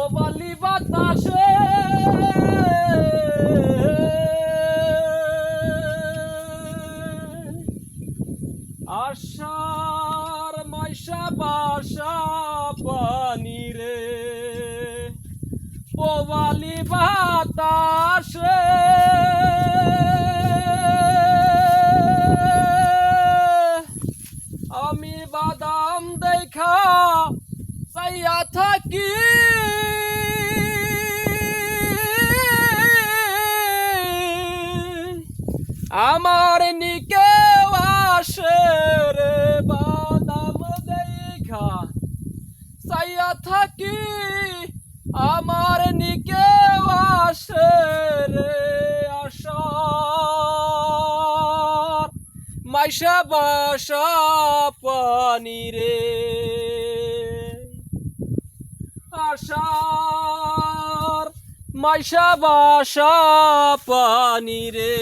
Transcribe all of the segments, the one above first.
পোবালি বাতাসে আশার মাইশা বাসা পানি রে পোবালি বাতাসে আমি বাদাম দেখা চাইয়া থাকি আমার নিকে আসে রে বাদাম দেখা চাইয়া থাকি আমার নিকে আসে রে আশার মাইশা বাসা পানি রে আশার মাইশা বাসা পানি রে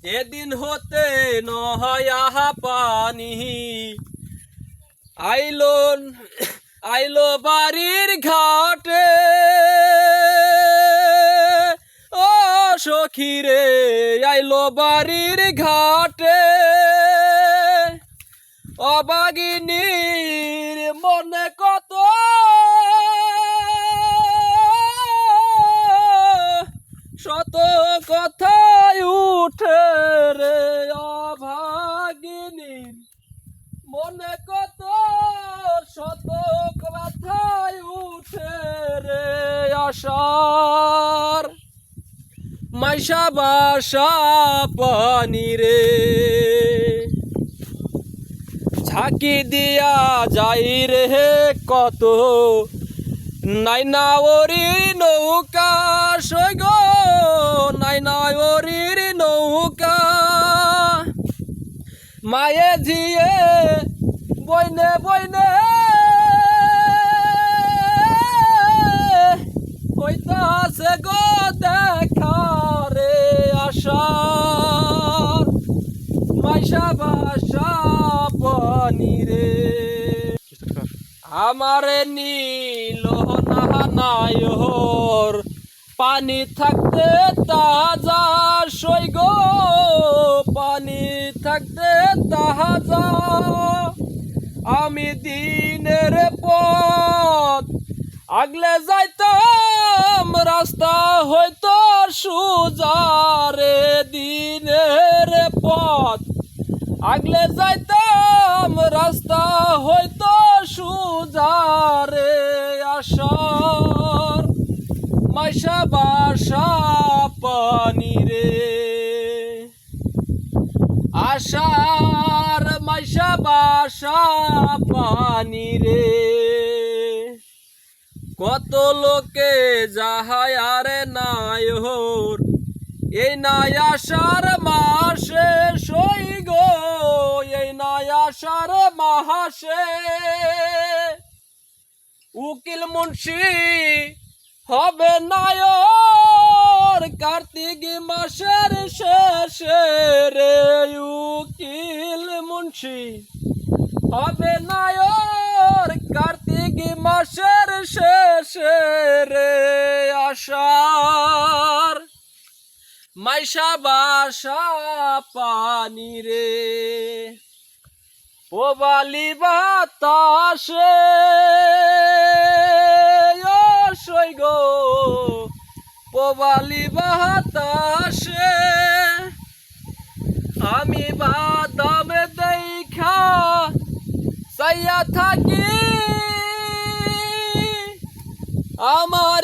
যেদিন হতে নয়া পানি আইলো বাড়ির ঘাটে ও সখী রে আইলো বাড়ির ঘাটে অবাগিনীর মনে কত শত কথাই উঠে রে অভাগিনীর মনে কত শত কথাই উঠে রে আশার মাইশা বাসা পানি রে ঝাঁকি দিয়া যাই রে কত নাইনা ওরির নৌকা সৈগ নাইনা ওরির নৌকা মায়ে ঝিয়ে বইনে বইনে হইতাছে গো দেখা রে আশার মাইশা বাসা পানি রে আমারে নীল নায়র পানি থাকতে তাজা সৈগ পানি থাকতে তাজা আমি দিনের পথ আগলে যাইতাম রাস্তা হয়তো সুজারে দিনের পথ আগলে যাইতাম রাস্তা হয়তো সুজারে আশার মাইশা বাসা পানি রে আশার মাইশা বাসা পানি রে কত লোকে যাহায় আরে নায়র এই নাই আশার মাসে সই গো এই নাই আশার মাসে উকিল মুন্সি হবে নায়র কার্তিক মাসের শেষে রে উকিল মুন্সি হবে নায়র কার্তিক মাসের শেষে রে আশার মাইশা বাসা পানি রে পোবালি বাতাসে ও সৈগ পোবালি বাতাসে আমি বাদাম দেখা চাইয়া থাকি আমার